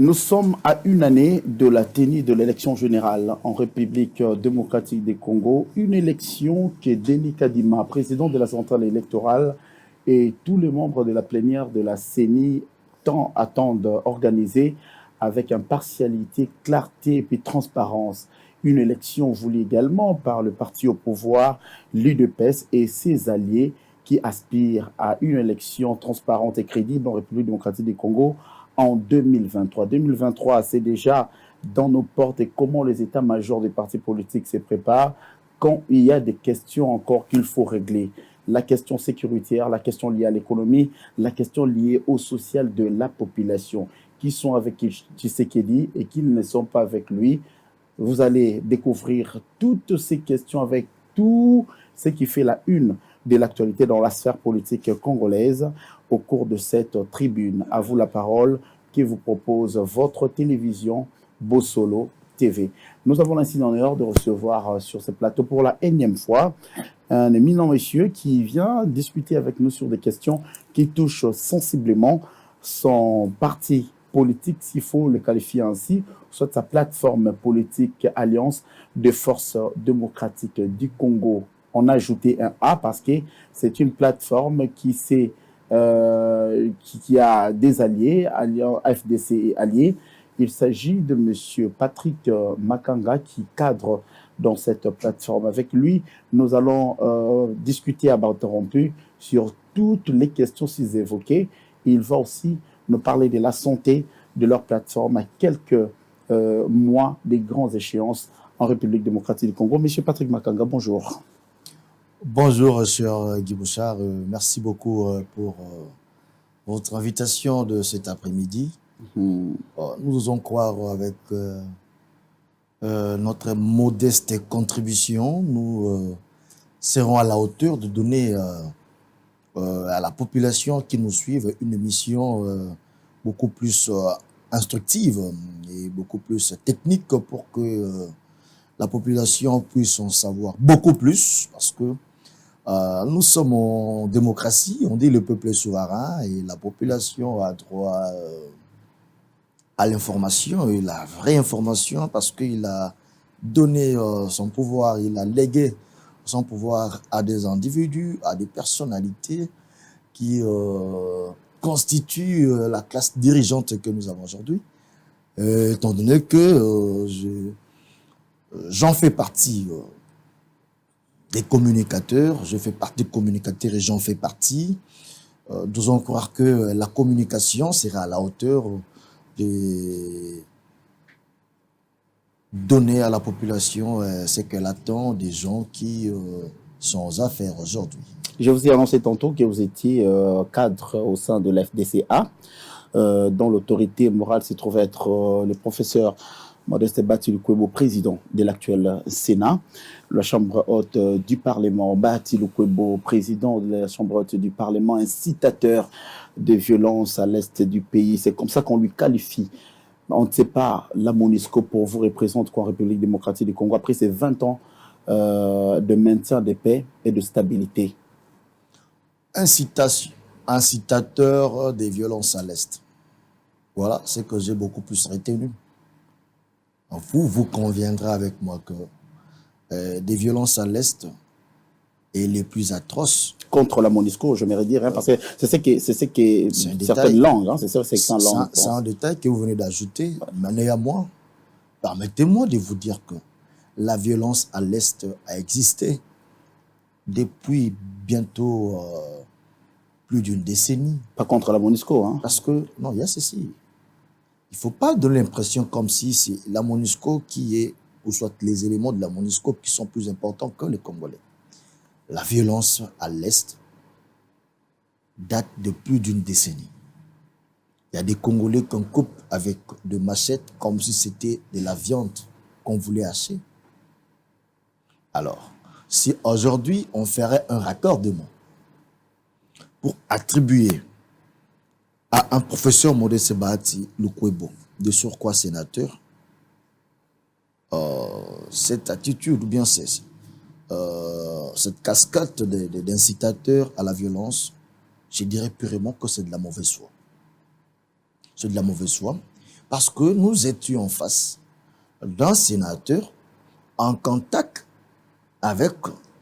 Nous sommes à une année de la tenue de l'élection générale en République démocratique du Congo, une élection que Denis Kadima, président de la centrale électorale, et tous les membres de la plénière de la CENI attendent organiser avec impartialité, clarté et puis transparence. Une élection voulue également par le parti au pouvoir, l'UDPS et ses alliés qui aspirent à une élection transparente et crédible en République démocratique du Congo en 2023. 2023, c'est déjà dans nos portes et comment les états-majors des partis politiques se préparent quand il y a des questions encore qu'il faut régler. La question sécuritaire, la question liée à l'économie, la question liée au social de la population. Qui sont avec Tshisekedi et qui ne sont pas avec lui. Vous allez découvrir toutes ces questions avec tout ce qui fait la une de l'actualité dans la sphère politique congolaise au cours de cette tribune. À vous la parole qui vous propose votre télévision Bossolo TV. Nous avons ainsi l'honneur de recevoir sur ce plateau pour la énième fois un éminent monsieur qui vient discuter avec nous sur des questions qui touchent sensiblement son parti politique, s'il faut le qualifier ainsi, soit sa plateforme politique Alliance des forces démocratiques du Congo. On a ajouté un A parce que c'est une plateforme qui a des alliés, FDC et alliés. Il s'agit de M. Patrick Makanga qui cadre dans cette plateforme. Avec lui, nous allons discuter à bas interrompu sur toutes les questions s'ils évoquées. Il va aussi nous parler de la santé de leur plateforme à quelques mois des grandes échéances en République démocratique du Congo. Monsieur Patrick Makanga, bonjour. Bonjour, cher Guy Bouchard. Merci beaucoup pour votre invitation de cet après-midi. Nous osons croire avec notre modeste contribution, nous serons à la hauteur de donner à la population qui nous suive une mission beaucoup plus instructive et beaucoup plus technique pour que la population puisse en savoir beaucoup plus, parce que nous sommes en démocratie, on dit le peuple est souverain et la population a droit à l'information, et la vraie information, parce qu'il a donné son pouvoir, il a légué son pouvoir à des individus, à des personnalités qui constituent la classe dirigeante que nous avons aujourd'hui, étant donné que j'en fais partie des communicateurs, je fais partie des communicateurs et j'en fais partie. Nous allons croire que la communication sera à la hauteur de donner à la population ce qu'elle attend des gens qui sont aux affaires aujourd'hui. Je vous ai annoncé tantôt que vous étiez cadre au sein de l'FDCA, dont l'autorité morale se trouve être le professeur Modeste Bati Lukwebo, président de l'actuel Sénat, la Chambre haute du Parlement, Bati Lukwebo, président de la Chambre haute du Parlement, incitateur de violence à l'est du pays. C'est comme ça qu'on lui qualifie. On ne sait pas, la MONUSCO pour vous représente quoi en République démocratique du Congo après ces 20 ans de maintien de paix et de stabilité? Incitateur des violences à l'est. Voilà ce que j'ai beaucoup plus retenu. Vous conviendrez avec moi que des violences à l'est et les plus atroces. Contre la MONUSCO, j'aimerais dire, hein, parce que c'est ce que certaines langues, hein, c'est un détail que vous venez d'ajouter, mais néanmoins, permettez-moi de vous dire que la violence à l'est a existé depuis bientôt plus d'une décennie. Pas contre la MONUSCO, hein. Parce que, non, il y a ceci. Il ne faut pas donner l'impression comme si c'est la MONUSCO qui est, ou soit les éléments de la MONUSCO qui sont plus importants que les Congolais. La violence à l'Est date de plus d'une décennie. Il y a des Congolais qu'on coupe avec des machettes comme si c'était de la viande qu'on voulait hacher. Alors, si aujourd'hui on ferait un raccordement pour attribuer à un professeur Modeste Bati Lukwebo, de surcroît sénateur, cette attitude, ou bien cette cascade d'incitateurs à la violence, je dirais purement que c'est de la mauvaise foi. C'est de la mauvaise foi. Parce que nous étions en face d'un sénateur en contact avec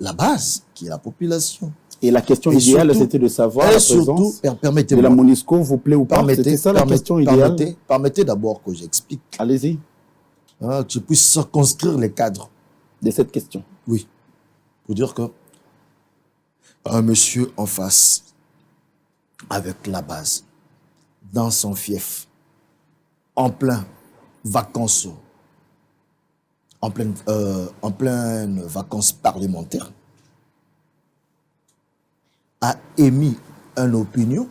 la base, qui est la population. Et la question idéale, c'était de savoir la présence de la MONUSCO, vous plaît ou pas. C'était ça la question idéale. Permettez d'abord que j'explique. Allez-y. Que je puisse circonscrire les cadres de cette question. Oui. Pour dire que un monsieur en face, avec la base, dans son fief, en plein vacances, en pleine vacances parlementaires, a émis une opinion,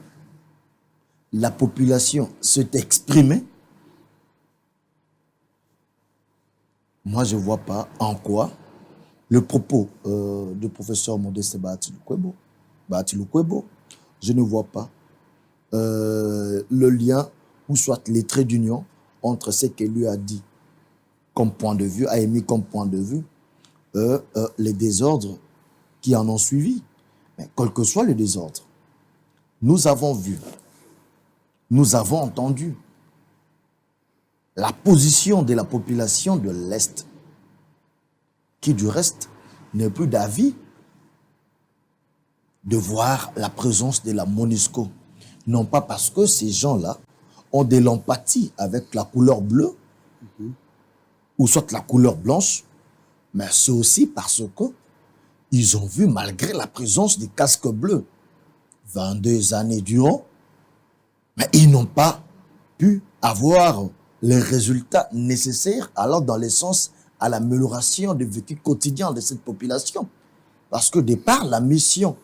la population s'est exprimée. Moi, je ne vois pas en quoi le propos du professeur Modeste Bahati Lukwebo, je ne vois pas le lien ou soit les traits d'union entre ce qu'il lui a dit comme point de vue, a émis comme point de vue les désordres qui en ont suivi. Mais quel que soit le désordre, nous avons vu, nous avons entendu la position de la population de l'Est, qui du reste n'est plus d'avis de voir la présence de la MONUSCO. Non pas parce que ces gens-là ont de l'empathie avec la couleur bleue, ou soit la couleur blanche, mais c'est aussi parce que ils ont vu, malgré la présence des casques bleus, 22 années durant, mais ils n'ont pas pu avoir les résultats nécessaires, alors dans le sens à l'amélioration du vécu quotidien de cette population. Parce que, de par la mission,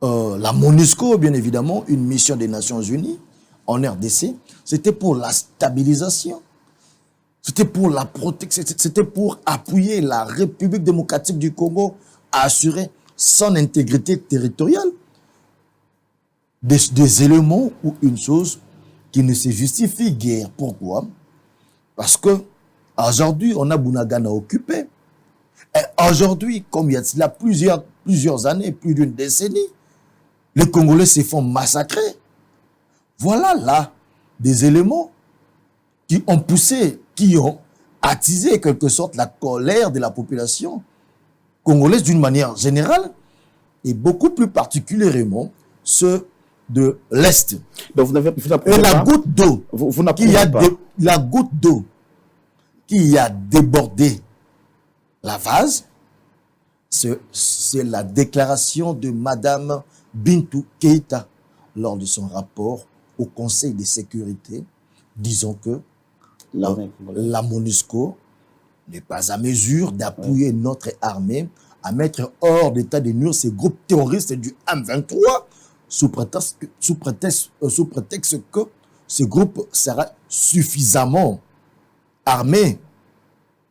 la MONUSCO, bien évidemment, une mission des Nations Unies en RDC, c'était pour la stabilisation, c'était pour la protection, c'était pour appuyer la République démocratique du Congo à assurer son intégrité territoriale. Des éléments ou une chose qui ne se justifie guère. Pourquoi? Parce que aujourd'hui, on a Bunagana occupé. Et aujourd'hui, comme il y a plusieurs années, plus d'une décennie, les Congolais se font massacrer. Voilà là des éléments qui ont poussé, qui ont attisé en quelque sorte la colère de la population congolaise d'une manière générale et beaucoup plus particulièrement ceux de l'Est. Donc vous et la goutte d'eau la goutte d'eau qui a débordé la vase, c'est la déclaration de Madame Bintou Keïta lors de son rapport au Conseil de sécurité, disant que la MONUSCO n'est pas à mesure d'appuyer notre armée à mettre hors d'état de nuire ces groupes terroristes du M23 sous prétexte que ce groupe sera suffisamment armé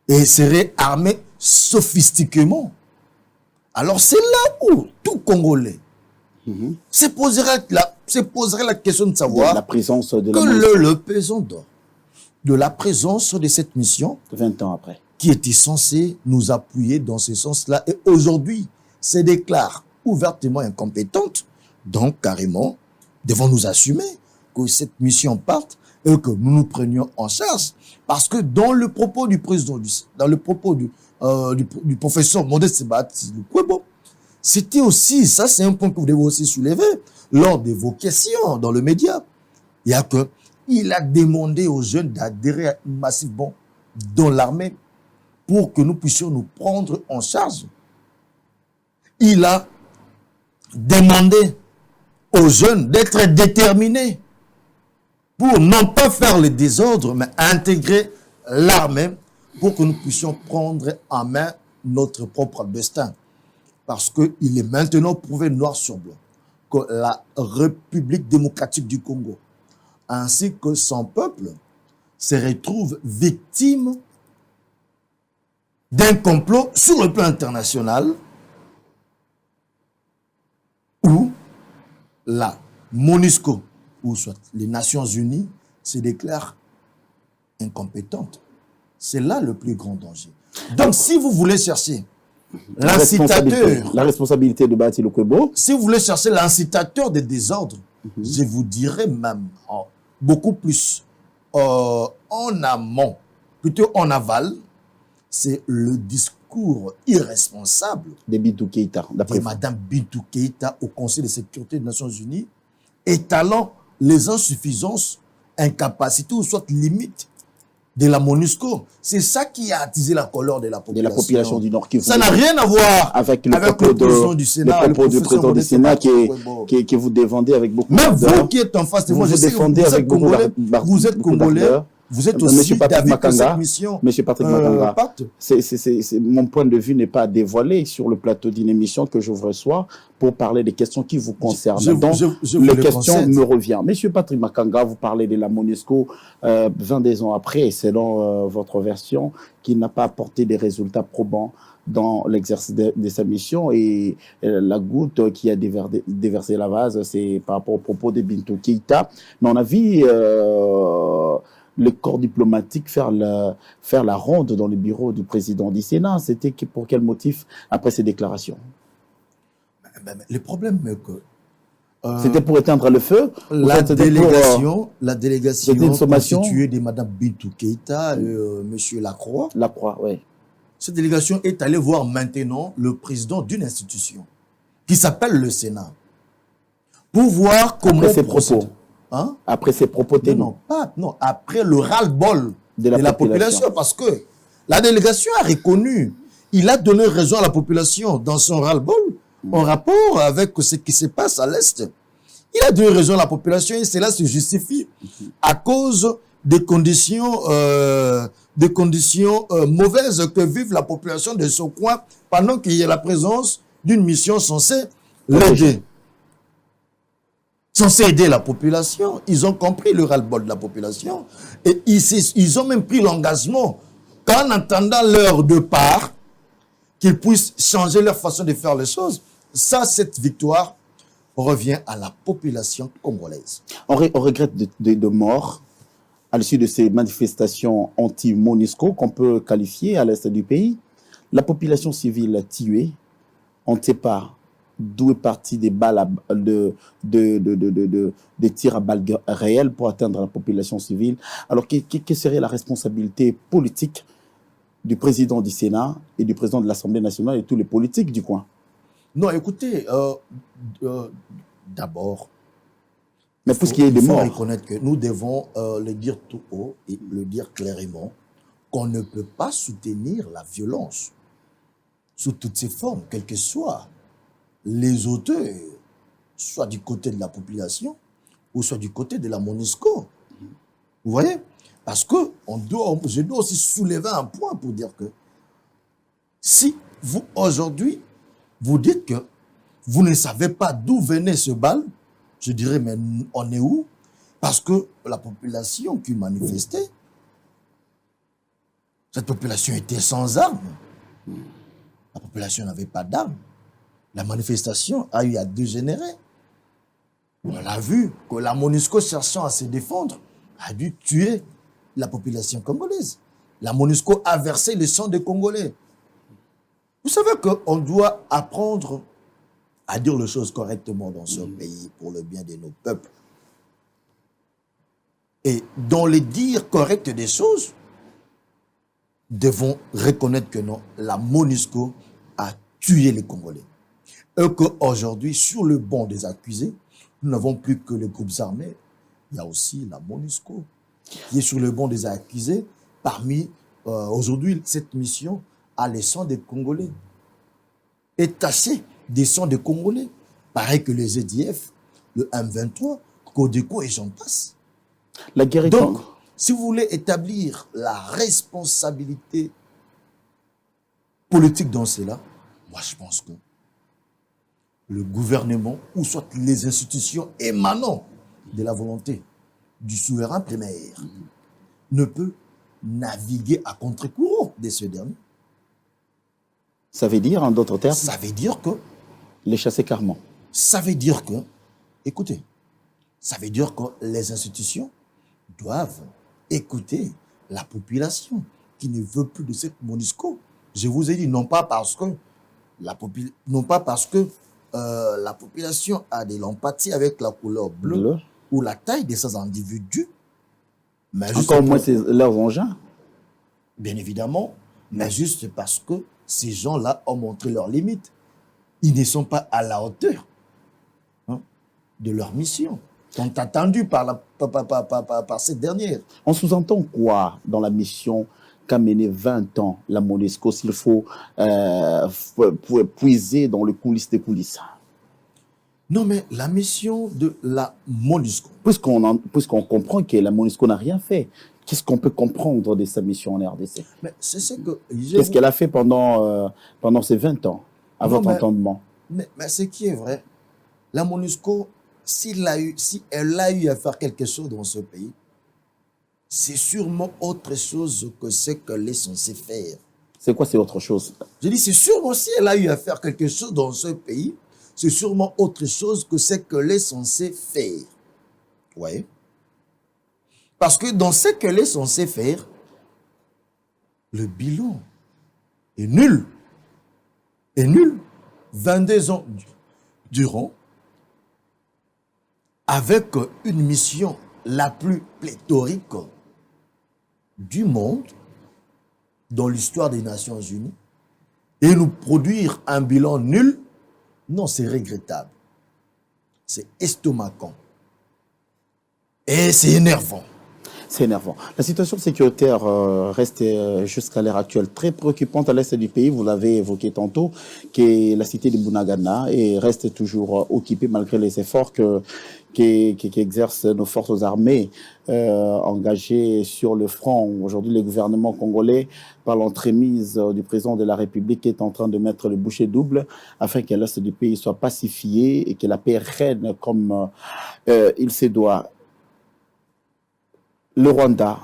et serait armé sophistiquement. Alors c'est là où tout Congolais se poserait la question de savoir la présence de le pesant d'or de la présence de cette mission 20 ans après qui était censée nous appuyer dans ce sens-là et aujourd'hui se déclare ouvertement incompétente. Donc carrément devons nous assumer que cette mission parte et que nous nous prenions en charge, parce que dans le propos du président, dans le propos du professeur Modeste Bahati Lukwebo, c'était aussi, ça c'est un point que vous devez aussi soulever lors de vos questions dans le média. Il y a que il a demandé aux jeunes d'adhérer massivement dans l'armée pour que nous puissions nous prendre en charge. Il a demandé aux jeunes d'être déterminés pour non pas faire le désordre, mais intégrer l'armée pour que nous puissions prendre en main notre propre destin. Parce qu'il est maintenant prouvé noir sur blanc que la République démocratique du Congo, ainsi que son peuple, se retrouvent victimes d'un complot sur le plan international où la MONUSCO, ou soit les Nations Unies, se déclarent incompétentes. C'est là le plus grand danger. Donc, si vous voulez chercher l'incitateur, la responsabilité de Bahati Lukwebo, si vous voulez chercher l'incitateur des désordres, je vous dirais même beaucoup plus en amont, plutôt en aval, c'est le discours irresponsable de Bintou Keïta, de Mme Bintou Keïta au Conseil de sécurité des Nations Unies, étalant les insuffisances, incapacités ou soit limites de la MONUSCO. C'est ça qui a attisé la colère de la population du Nord Kivu. Ça n'a rien à voir avec le président du Sénat, le président du Sénat que vous défendez avec beaucoup d'ardeur. Même vous qui êtes en face de moi, vous défendez avec beaucoup d'ardeur. Vous êtes Congolais. Vous êtes aussi David de cette mission. Monsieur Patrick Makanga, mon point de vue n'est pas dévoilé sur le plateau d'une émission que je vous reçois pour parler des questions qui vous concernent. Donc, les questions me reviennent. Monsieur Patrick Makanga, vous parlez de la MONUSCO 22 ans après, selon votre version, qui n'a pas apporté des résultats probants dans l'exercice de sa mission, et la goutte qui a déversé la vase, c'est par rapport aux propos de Bintou Keïta. Mais on a vu le corps diplomatique faire la ronde dans le bureau du président du Sénat. C'était pour quel motif après ces déclarations? Le problème est que... c'était pour éteindre le feu? La délégation constituée de Mme Bintou Keïta et M. Lacroix. Lacroix, oui. Cette délégation est allée voir maintenant le président d'une institution qui s'appelle le Sénat pour voir comment... Après ses propos. Hein? Après ses propos non, après le ras-le-bol de la population, parce que la délégation a reconnu, il a donné raison à la population dans son ras-le-bol en rapport avec ce qui se passe à l'Est. Il a donné raison à la population et cela se justifie à cause des conditions mauvaises que vive la population de ce coin pendant qu'il y a la présence d'une mission censée l'aider. Censé aider la population. Ils ont compris le ras-le-bol de la population et ils ont même pris l'engagement qu'en attendant leur départ, qu'ils puissent changer leur façon de faire les choses. Ça, cette victoire revient à la population congolaise. On regrette de morts à l'issue de ces manifestations anti-MONUSCO qu'on peut qualifier à l'est du pays. La population civile tuée, on ne sait pas d'où est parti des balles des tirs à balles réelles pour atteindre la population civile. Alors, quelle serait la responsabilité politique du président du Sénat et du président de l'Assemblée nationale et tous les politiques du coin? Non, écoutez, d'abord, mais pour ce qui est des morts, il faut reconnaître que nous devons le dire tout haut et le dire clairement qu'on ne peut pas soutenir la violence sous toutes ses formes, quelles que soient les auteurs, soit du côté de la population ou soit du côté de la MONUSCO. Vous voyez? Parce que je dois aussi soulever un point pour dire que si vous, aujourd'hui, vous dites que vous ne savez pas d'où venait ce bal, je dirais, mais on est où? Parce que la population qui manifestait, cette population était sans armes. La population n'avait pas d'armes. La manifestation a eu à dégénérer. On a vu que la MONUSCO, cherchant à se défendre, a dû tuer la population congolaise. La MONUSCO a versé le sang des Congolais. Vous savez qu'on doit apprendre à dire les choses correctement dans ce pays pour le bien de nos peuples. Et dans le dire correct des choses, devons reconnaître que non, la MONUSCO a tué les Congolais. Et qu'aujourd'hui, sur le banc des accusés, nous n'avons plus que les groupes armés. Il y a aussi la MONUSCO qui est sur le banc des accusés. Parmi, aujourd'hui, cette mission a les sangs des Congolais. Est taché des sangs des Congolais. Pareil que les EDF, le M23, Codeco et j'en passe. La guerre est donc, si vous voulez établir la responsabilité politique dans cela, moi je pense que le gouvernement, ou soit les institutions émanant de la volonté du souverain primaire, ne peut naviguer à contre-courant de ce dernier. Ça veut dire, en d'autres termes, ça veut dire que les chasser carrément. Ça veut dire que, écoutez, ça veut dire que les institutions doivent écouter la population qui ne veut plus de cette MONUSCO. Je vous ai dit, non pas parce que la population a de l'empathie avec la couleur bleue, ou la taille de ces individus. Mais Encore moins leurs engins. Bien évidemment, mais juste parce que ces gens-là ont montré leurs limites. Ils ne sont pas à la hauteur de leur mission, sont attendus par cette dernière. On sous-entend quoi dans la mission qu'a menée 20 ans la MONUSCO, s'il faut puiser dans les coulisses des coulisses? Non, mais la mission de la MONUSCO. Puisqu'on comprend que la MONUSCO n'a rien fait, qu'est-ce qu'on peut comprendre de sa mission en RDC? Mais c'est ce que qu'est-ce qu'elle a fait pendant ces 20 ans, à votre entendement? Mais ce qui est vrai, la MONUSCO, si elle a eu à faire quelque chose dans ce pays, c'est sûrement autre chose que ce qu'elle est censée faire. C'est quoi, c'est autre chose? Je dis, c'est sûrement si elle a eu à faire quelque chose dans ce pays, c'est sûrement autre chose que ce qu'elle est censée faire. Oui. Parce que dans ce qu'elle est censée faire, le bilan est nul. Est nul. 22 ans durant, avec une mission la plus pléthorique du monde dans l'histoire des Nations Unies, et nous produire un bilan nul, non, c'est regrettable. C'est estomacant. Et c'est énervant. C'est énervant. La situation sécuritaire reste jusqu'à l'heure actuelle très préoccupante à l'est du pays. Vous l'avez évoqué tantôt, que la cité de Bunagana et reste toujours occupée malgré les efforts qu'exercent nos forces armées engagées sur le front. Aujourd'hui, le gouvernement congolais, par l'entremise du président de la République, est en train de mettre le bouchée double afin que l'est du pays soit pacifié et que la paix règne comme il se doit. Le Rwanda,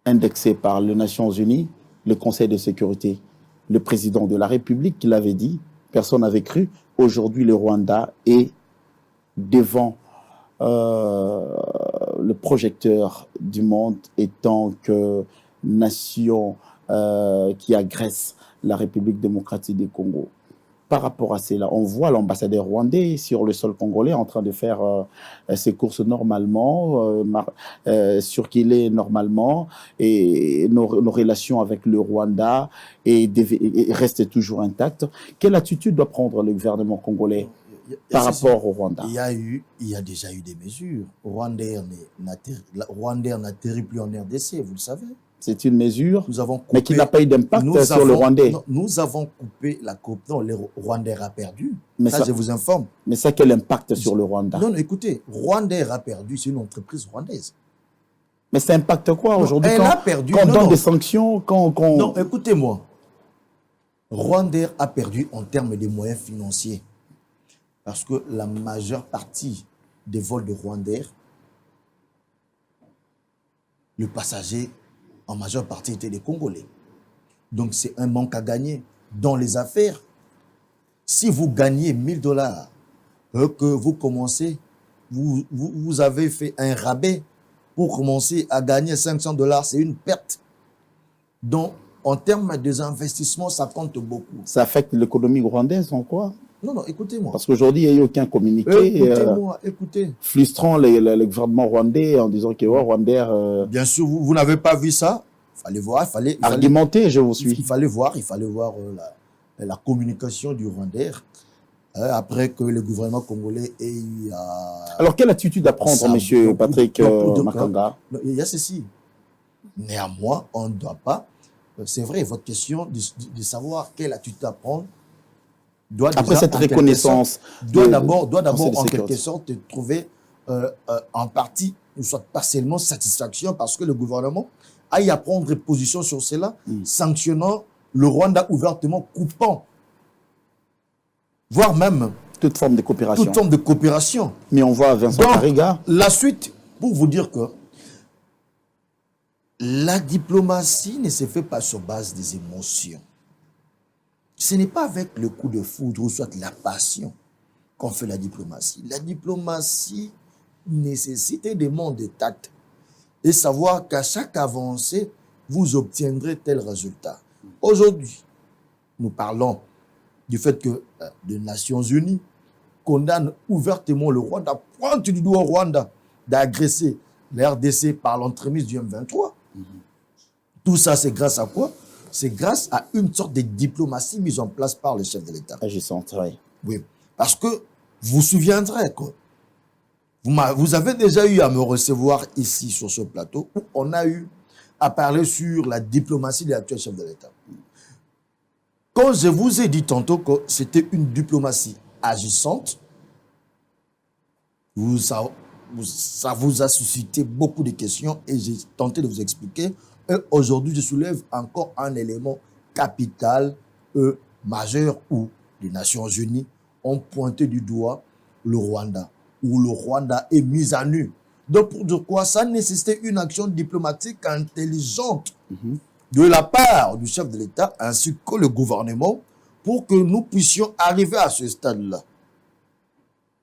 indexé par les Nations Unies, le Conseil de sécurité, le président de la République qui l'avait dit, personne n'avait cru. Aujourd'hui, le Rwanda est devant le projecteur du monde étant que nation qui agresse la République démocratique du Congo. Par rapport à cela, on voit l'ambassadeur rwandais sur le sol congolais en train de faire ses courses normalement, circuler normalement, et nos relations avec le Rwanda restent toujours intactes. Quelle attitude doit prendre le gouvernement congolais par rapport au Rwanda? Il y a déjà eu des mesures. Rwandair n'atterrit plus en RDC, vous le savez. C'est une mesure, mais qui n'a pas eu d'impact sur le Rwandais. Nous avons coupé la coupe. Non, le Rwandair a perdu. Mais ça, je vous informe. Mais ça, quel impact sur le Rwanda? Non, écoutez, Rwandair a perdu, c'est une entreprise rwandaise. Mais ça impacte quoi aujourd'hui? Elle a perdu. Quand on donne des sanctions, Non, écoutez-moi. Rwandair a perdu en termes de moyens financiers. Parce que la majeure partie des vols de Rwandair, le passager en majeure partie étaient des Congolais. Donc c'est un manque à gagner dans les affaires. Si vous gagnez $1000, que vous commencez, vous avez fait un rabais pour commencer à gagner $500, c'est une perte. Donc en termes des investissements, ça compte beaucoup. Ça affecte l'économie rwandaise en quoi? Non, écoutez-moi. Parce qu'aujourd'hui, il n'y a eu aucun communiqué. Écoutez. Frustrant le gouvernement rwandais en disant que Rwandair... Bien sûr, vous n'avez pas vu ça. Il fallait voir, il argumenter, je vous suis. Il fallait voir la communication du Rwandair après que le gouvernement congolais ait eu à... Alors, quelle attitude à prendre, M. Patrick Makanga? Il y a ceci. Néanmoins, on ne doit pas... C'est vrai, votre question de savoir quelle attitude à prendre après cette reconnaissance doit d'abord en quelque sorte trouver en partie, soit partiellement satisfaction parce que le gouvernement a y à prendre position sur cela, sanctionnant le Rwanda ouvertement, coupant, voire même toute forme de coopération. Mais on voit Vincent Karega. La suite, pour vous dire que la diplomatie ne se fait pas sur base des émotions. Ce n'est pas avec le coup de foudre ou soit la passion qu'on fait la diplomatie. La diplomatie nécessite des mondes de tact et savoir qu'à chaque avancée, vous obtiendrez tel résultat. Aujourd'hui, nous parlons du fait que les Nations Unies condamnent ouvertement le Rwanda, pointe du doigt au Rwanda. d'agresser la RDC par l'entremise du M23. Tout ça, c'est grâce à quoi? C'est grâce à une sorte de diplomatie mise en place par le chef de l'État. Agissante, oui. Oui, parce que vous vous souviendrez, quoi. Vous avez déjà eu à me recevoir ici sur ce plateau où on a eu à parler sur la diplomatie de l'actuel chef de l'État. Quand je vous ai dit tantôt que c'était une diplomatie agissante, ça vous a suscité beaucoup de questions et j'ai tenté de vous expliquer. Et aujourd'hui, je soulève encore un élément capital, majeur, où les Nations Unies ont pointé du doigt le Rwanda, où le Rwanda est mis à nu. Donc, pour dire quoi? Ça nécessitait une action diplomatique intelligente de la part du chef de l'État ainsi que le gouvernement pour que nous puissions arriver à ce stade-là.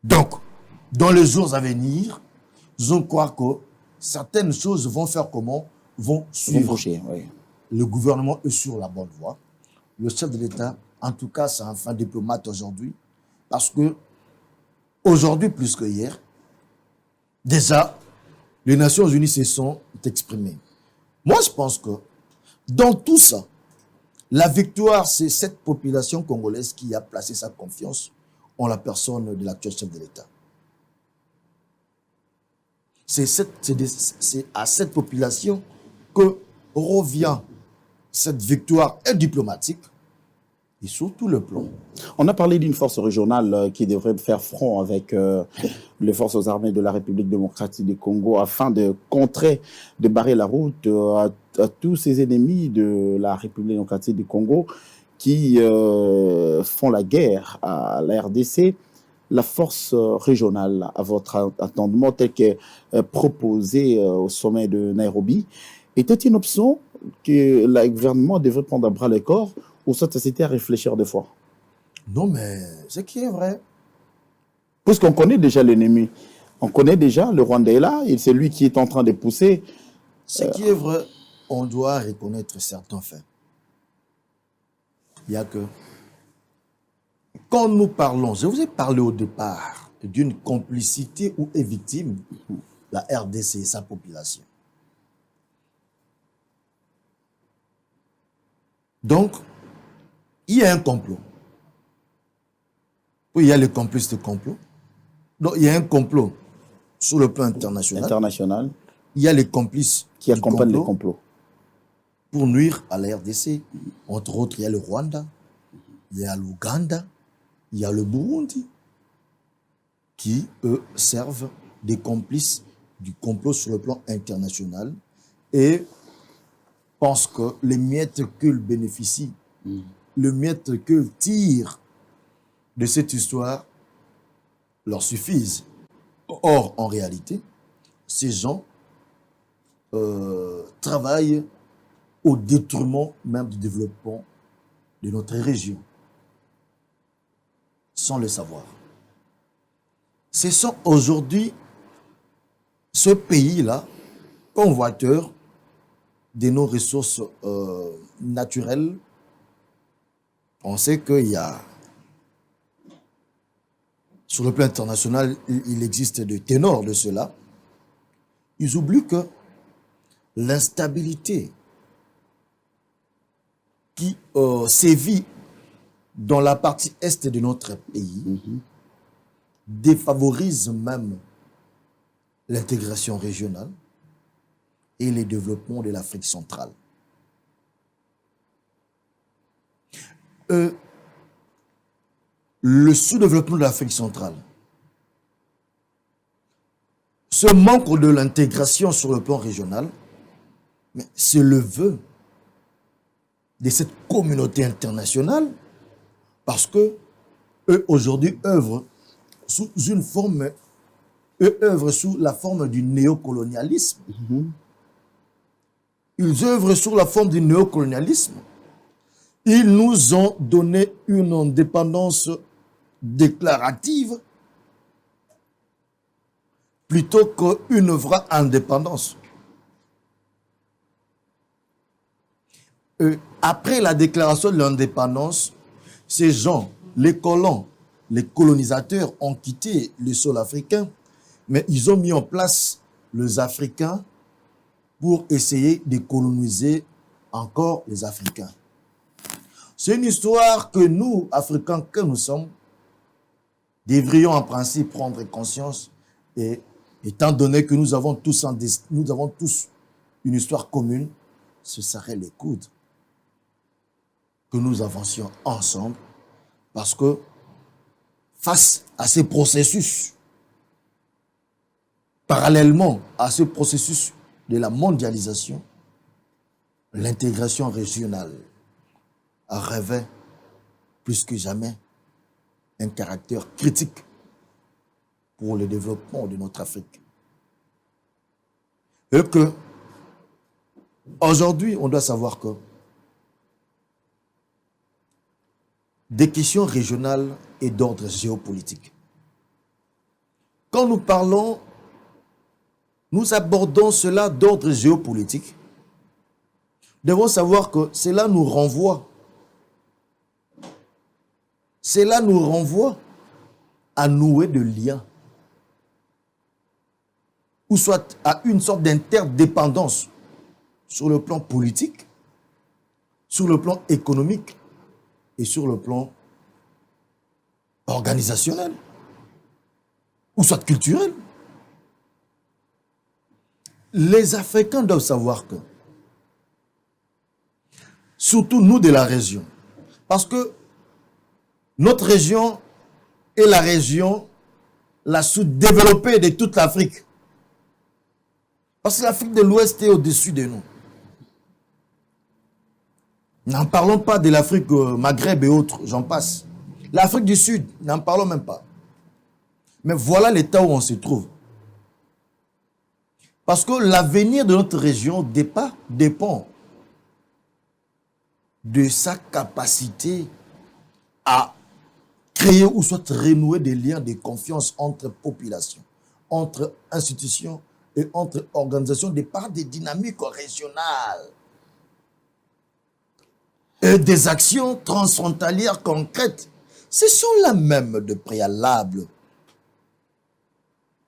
Donc, dans les jours à venir, je crois que certaines choses vont faire comment? Vont suivre. Oui. Le gouvernement est sur la bonne voie. Le chef de l'État, en tout cas, c'est un fin diplomate aujourd'hui, parce que aujourd'hui, plus que hier, déjà, les Nations Unies se sont exprimées. Moi, je pense que dans tout ça, la victoire, c'est cette population congolaise qui a placé sa confiance en la personne de l'actuel chef de l'État. C'est à cette population que revient cette victoire diplomatique et sur tout le plan. On a parlé d'une force régionale qui devrait faire front avec les forces armées de la République démocratique du Congo afin de contrer, de barrer la route à tous ces ennemis de la République démocratique du Congo qui font la guerre à la RDC. La force régionale, à votre attendement, telle que proposée au sommet de Nairobi, était une option que le gouvernement devrait prendre à bras le corps ou ça c'était à réfléchir deux fois? Non, mais ce qui est vrai. Puisqu'on connaît déjà l'ennemi. On connaît déjà, le Rwandais est là, et c'est lui qui est en train de pousser. Ce qui est vrai, on doit reconnaître certains faits. Il y a que... Quand nous parlons, je vous ai parlé au départ d'une complicité où est victime la RDC et sa population. Donc, il y a un complot. Oui, il y a les complices de complot. Donc, il y a un complot sur le plan international. Il y a les complices qui accompagnent les complots pour nuire à la RDC. Entre autres, il y a le Rwanda, il y a l'Ouganda, il y a le Burundi, qui, eux, servent des complices du complot sur le plan international et pensent que les miettes qu'ils bénéficient, les miettes qu'ils tirent de cette histoire leur suffisent. Or, en réalité, ces gens travaillent au détriment même du développement de notre région, sans le savoir. Ce sont aujourd'hui ce pays-là, convoiteur de nos ressources naturelles. On sait qu'il y a, sur le plan international, il existe des ténors de cela. Ils oublient que l'instabilité qui sévit dans la partie est de notre pays défavorise même l'intégration régionale et le développement de l'Afrique centrale. Le sous-développement de l'Afrique centrale, ce manque de l'intégration sur le plan régional, c'est le vœu de cette communauté internationale parce que eux aujourd'hui œuvrent sous une forme, eux œuvrent sous la forme du néocolonialisme. Ils œuvrent sous la forme du néocolonialisme. Ils nous ont donné une indépendance déclarative plutôt qu'une vraie indépendance. Après la déclaration de l'indépendance, ces gens, les colons, les colonisateurs ont quitté le sol africain Mais ils ont mis en place les Africains pour essayer de coloniser encore les Africains. C'est une histoire que nous, Africains que nous sommes, devrions en principe prendre conscience, et étant donné que nous avons tous une histoire commune, ce serait les coudes que nous avancions ensemble, parce que face à ces processus, parallèlement à ce processus de la mondialisation, l'intégration régionale revêt plus que jamais un caractère critique pour le développement de notre Afrique. Et que, aujourd'hui, on doit savoir que des questions régionales et d'ordre géopolitique. Quand nous parlons, nous abordons cela d'ordre géopolitique, nous devons savoir que cela nous renvoie à nouer de liens, ou soit à une sorte d'interdépendance sur le plan politique, sur le plan économique et sur le plan organisationnel, ou soit culturel. Les Africains doivent savoir que, surtout nous de la région, parce que notre région est la région la sous-développée de toute l'Afrique. Parce que l'Afrique de l'Ouest est au-dessus de nous. N'en parlons pas de l'Afrique Maghreb et autres, j'en passe. L'Afrique du Sud, n'en parlons même pas. Mais voilà l'état où on se trouve. Parce que l'avenir de notre région dépend de sa capacité à créer ou soit renouer des liens de confiance entre populations, entre institutions et entre organisations de par des dynamiques régionales et des actions transfrontalières concrètes. Ce sont là même de préalables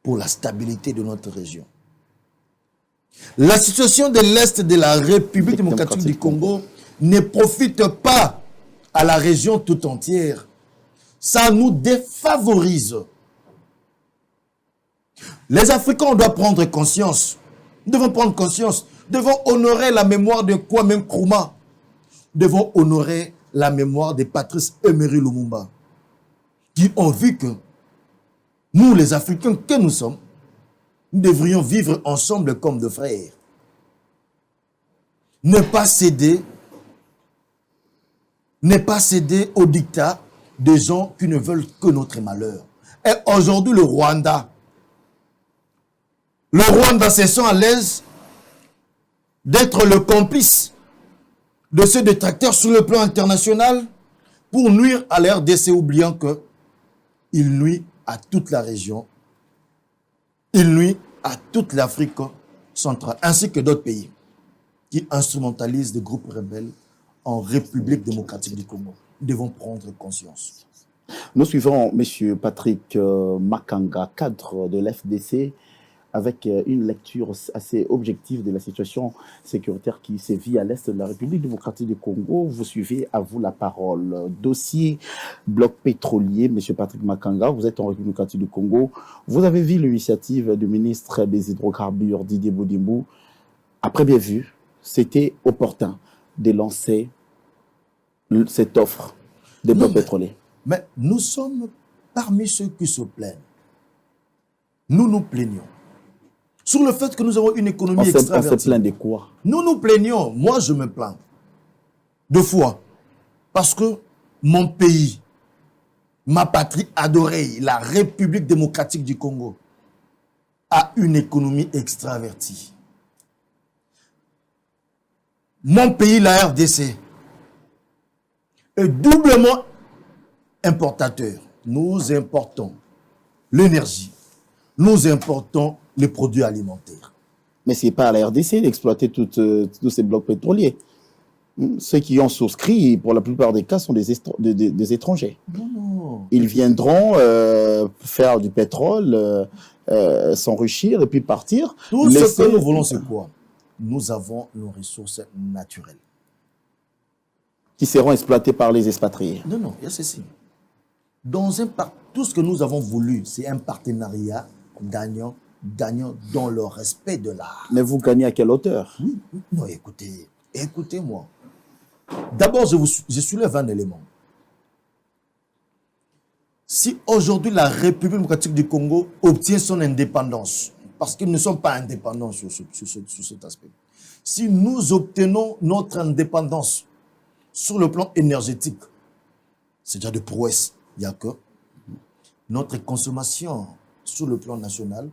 pour la stabilité de notre région. La situation de l'Est de la République démocratique du Congo ne profite pas à la région tout entière. Ça nous défavorise. Les Africains, on doit prendre conscience. Nous devons prendre conscience. Nous devons honorer la mémoire de Kwame Nkrumah. Nous devons honorer la mémoire de Patrice Emery Lumumba, qui ont vu que nous, les Africains que nous sommes, nous devrions vivre ensemble comme des frères. Ne pas céder au dictat des gens qui ne veulent que notre malheur. Et aujourd'hui, le Rwanda se sent à l'aise d'être le complice de ces détracteurs sur le plan international pour nuire à la RDC, oubliant qu'il nuit à toute la région, il nuit à toute l'Afrique centrale, ainsi que d'autres pays qui instrumentalisent des groupes rebelles en République démocratique du Congo. Nous devons prendre conscience. Nous suivons M. Patrick Makanga, cadre de l'FDC, avec une lecture assez objective de la situation sécuritaire qui sévit à l'est de la République démocratique du Congo. Vous suivez, à vous la parole. Dossier bloc pétrolier, M. Patrick Makanga, vous êtes en République démocratique du Congo. Vous avez vu l'initiative du ministre des Hydrocarbures, Didier Boudimou. Après bien vu, c'était opportun de lancer cette offre des blocs pétroliers. Mais nous sommes parmi ceux qui se plaignent. Nous nous plaignons sur le fait que nous avons une économie extravertie. On se plaint de quoi? Nous nous plaignons. Moi, je me plains. 2 fois. Parce que mon pays, ma patrie adorée, la République démocratique du Congo, a une économie extravertie. Mon pays, la RDC, est doublement importateur. Nous importons l'énergie. Nous importons les produits alimentaires. Mais ce n'est pas à la RDC d'exploiter tous ces blocs pétroliers. Ceux qui ont souscrit, pour la plupart des cas, sont des étrangers. Non. Ils viendront faire du pétrole, s'enrichir et puis partir. Tout ce que nous voulons, c'est quoi? Nous avons nos ressources naturelles. Qui seront exploitées par les expatriés. Non, non, il y a ceci. Tout ce que nous avons voulu, c'est un partenariat gagnant, gagnant dans le respect de l'art. Mais vous gagnez à quelle hauteur? Oui, non, écoutez-moi. D'abord, je soulève un élément. Si aujourd'hui la République démocratique du Congo obtient son indépendance, parce qu'ils ne sont pas indépendants sur cet aspect, si nous obtenons notre indépendance sur le plan énergétique, c'est déjà de prouesse. Il n'y a que notre consommation sur le plan national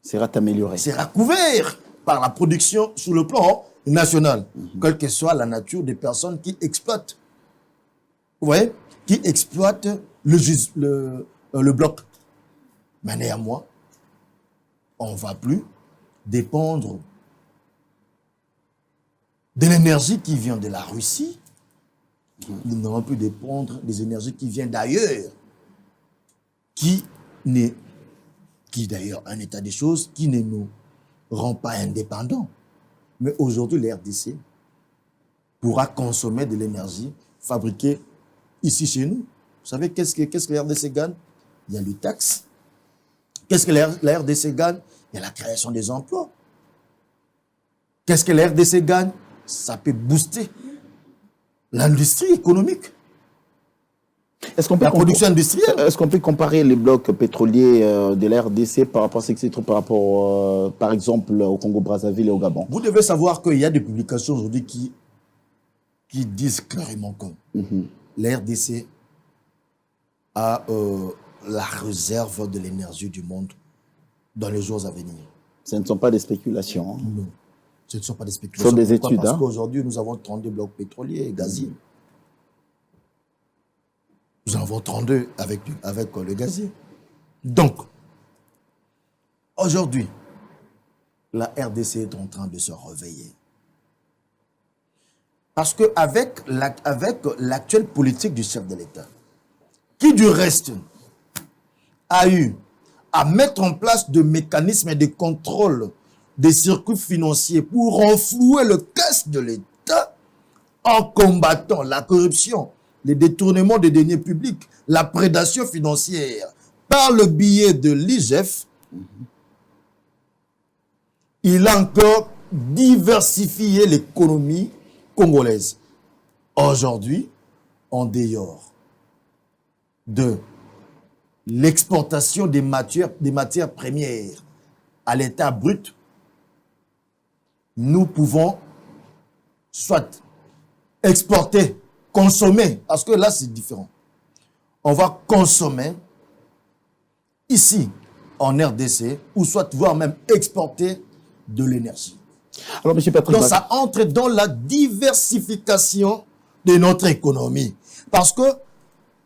sera améliorée. Sera couvert par la production sur le plan national, quelle que soit la nature des personnes qui exploitent. Vous voyez, qui exploitent le bloc. Mais néanmoins, on ne va plus dépendre de l'énergie qui vient de la Russie. Nous n'allons plus dépendre des énergies qui viennent d'ailleurs, qui d'ailleurs, un état des choses qui ne nous rend pas indépendants. Mais aujourd'hui, la RDC pourra consommer de l'énergie fabriquée ici chez nous. Vous savez, qu'est-ce que la RDC gagne? Il y a les taxes. Qu'est-ce que la RDC gagne? Il y a la création des emplois. Qu'est-ce que la RDC gagne? Ça peut booster l'industrie économique. La production industrielle. Est-ce qu'on peut comparer les blocs pétroliers de la RDC par rapport à ce qui se trouve par rapport, par exemple, au Congo-Brazzaville et au Gabon? Vous devez savoir qu'il y a des publications aujourd'hui qui disent clairement que la RDC a la réserve de l'énergie du monde dans les jours à venir. Ce ne sont pas des spéculations. Hein? Non, ce ne sont pas des spéculations. Ce sont des études. Parce qu'aujourd'hui, nous avons 32 blocs pétroliers et gaziers. Nous en avons 32 avec le gazier. Donc, aujourd'hui, la RDC est en train de se réveiller. Parce qu'avec l'actuelle politique du chef de l'État, qui du reste a eu à mettre en place des mécanismes de contrôle des circuits financiers pour renflouer le caisse de l'État en combattant la corruption, les détournements des deniers publics, la prédation financière par le biais de l'IGF, il a encore diversifié l'économie congolaise. Aujourd'hui, en dehors de l'exportation des matières premières à l'état brut, nous pouvons soit exporter, consommer, parce que là c'est différent. On va consommer ici en RDC, ou soit voire même exporter de l'énergie. Alors, M. Patrick, donc ça entre dans la diversification de notre économie. Parce que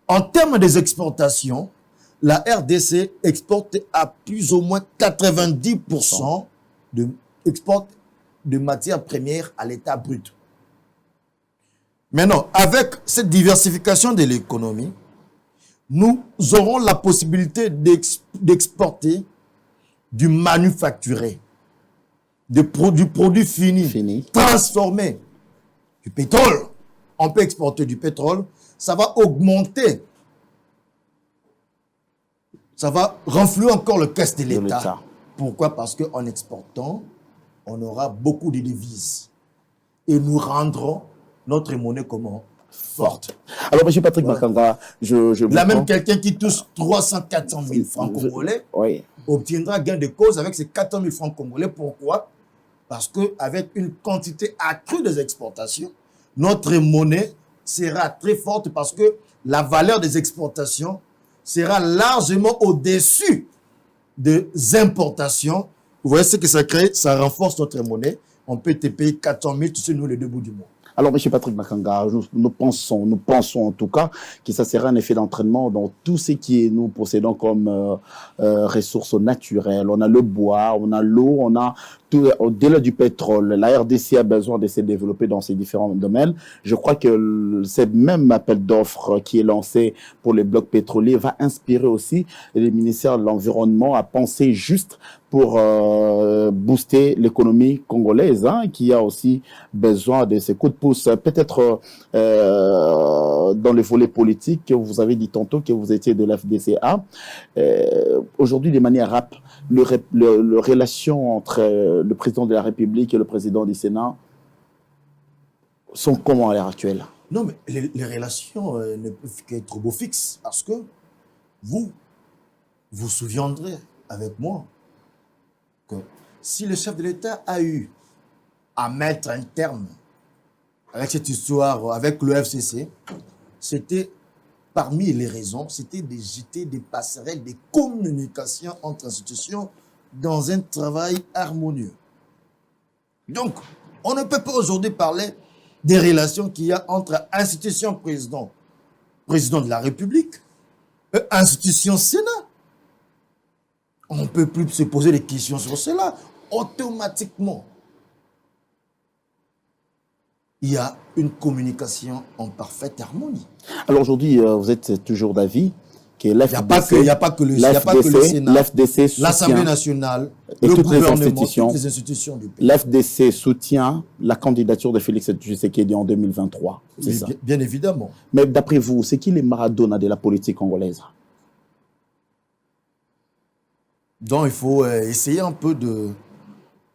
en termes des exportations, la RDC exporte à plus ou moins 90% de matières premières à l'état brut. Maintenant, avec cette diversification de l'économie, nous aurons la possibilité d'exporter du manufacturé, du produit fini, transformé, du pétrole. On peut exporter du pétrole, ça va augmenter, ça va renflouer encore le caisse de l'État. Pourquoi? Parce qu'en exportant, on aura beaucoup de devises et nous rendrons notre monnaie comment? Forte. Alors, M. Patrick Bakanga, là même quelqu'un qui touche 300-400 000 francs congolais obtiendra gain de cause avec ces 400 000 francs congolais. Pourquoi? Parce qu'avec une quantité accrue des exportations, notre monnaie sera très forte parce que la valeur des exportations sera largement au-dessus des importations. Vous voyez ce que ça crée? Ça renforce notre monnaie. On peut te payer 400 000, tu sais, nous, les deux bouts du monde. Alors, M. Patrick Makanga, nous pensons en tout cas que ça sera un effet d'entraînement dans tout ce qui est nous possédons comme ressources naturelles. On a le bois, on a l'eau, on a tout, au-delà du pétrole. La RDC a besoin de se développer dans ces différents domaines. Je crois que ce même appel d'offres qui est lancé pour les blocs pétroliers va inspirer aussi le ministère de l'Environnement à penser juste pour booster l'économie congolaise, hein, qui a aussi besoin de ces coups de pouce. Peut-être dans le volet politique, vous avez dit tantôt que vous étiez de l'FDCA. Aujourd'hui, de manière rapide, le relation entre le président de la République et le président du Sénat sont comment à l'heure actuelle? Non, mais les relations ne peuvent qu'être beau fixes parce que vous souviendrez avec moi que si le chef de l'État a eu à mettre un terme avec cette histoire, avec le FCC, c'était parmi les raisons, c'était de jeter des passerelles, des communications entre institutions dans un travail harmonieux. Donc, on ne peut pas aujourd'hui parler des relations qu'il y a entre institution président de la République et institution Sénat. On ne peut plus se poser des questions sur cela. Automatiquement, il y a une communication en parfaite harmonie. Alors aujourd'hui, vous êtes toujours d'avis que l'FDC, il n'y a pas que le Sénat, l'FDC l'Assemblée nationale, et le toutes les gouvernement, institutions, toutes les institutions du pays. l'FDC soutient la candidature de Félix Tshisekedi en 2023. C'est Oui, ça. bien évidemment. Mais d'après vous, c'est qui les Maradona de la politique congolaise? Donc, il faut essayer un peu de...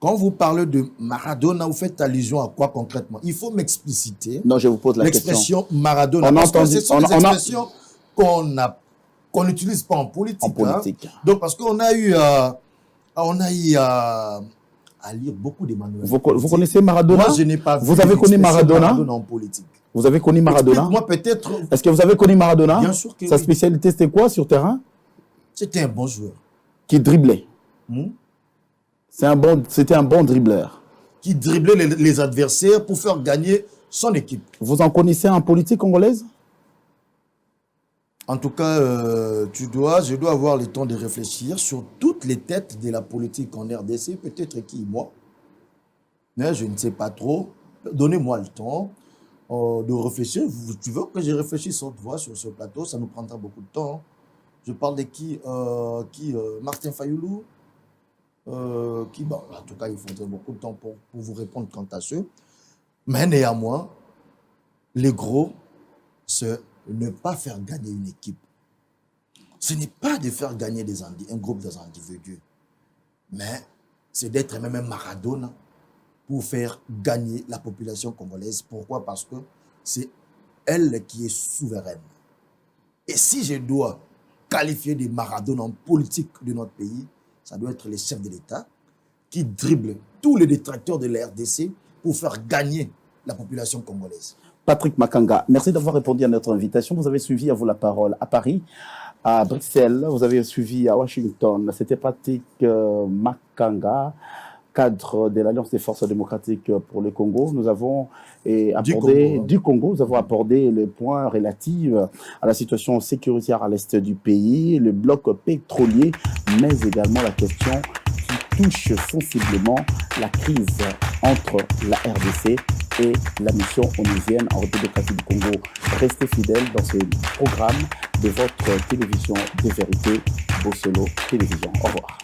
Quand vous parlez de Maradona, vous faites allusion à quoi concrètement? Il faut m'expliciter. Non, je vous pose la question. L'expression Maradona. Parce que ce sont des expressions qu'on n'utilise pas en politique. En politique. Hein. Donc, parce qu'on a eu à lire beaucoup de manuels. Vous connaissez Maradona? Moi, je n'ai pas vu. Vous avez connu Maradona en politique. Vous avez connu Maradona? Moi, peut-être. Est-ce que vous avez connu Maradona? Bien sûr que Sa oui. spécialité, c'était quoi sur terrain? C'était un bon joueur. Qui driblait. C'était un bon dribbleur. Qui driblait les adversaires pour faire gagner son équipe. Vous en connaissez en politique congolaise? En tout cas, je dois avoir le temps de réfléchir sur toutes les têtes de la politique en RDC. Peut-être qui, moi. Mais je ne sais pas trop. Donnez-moi le temps de réfléchir. Tu veux que je réfléchisse haute voix sur ce plateau? Ça nous prendra beaucoup de temps. Je parle de qui? Martin Fayoulou. En tout cas, il faudrait beaucoup de temps pour vous répondre quant à ce. Mais néanmoins, les gros, c'est ne pas faire gagner une équipe. Ce n'est pas de faire gagner un groupe d'individus, mais c'est d'être même un Maradona pour faire gagner la population congolaise. Pourquoi? Parce que c'est elle qui est souveraine. Et si je dois qualifier des Maradona en politique de notre pays, ça doit être les chefs de l'État qui dribblent tous les détracteurs de la RDC pour faire gagner la population congolaise. Patrick Makanga, merci d'avoir répondu à notre invitation. Vous avez suivi à vous la parole à Paris, à Bruxelles, vous avez suivi à Washington. C'était Patrick Makanga, cadre de l'Alliance des forces démocratiques pour le Congo. Nous avons abordé du Congo, nous avons abordé les points relatifs à la situation sécuritaire à l'est du pays, le bloc pétrolier, mais également la question qui touche sensiblement la crise entre la RDC et la mission onusienne en République démocratique du Congo. Restez fidèles dans ce programme de votre télévision de vérité, Bossolo Télévision. Au revoir.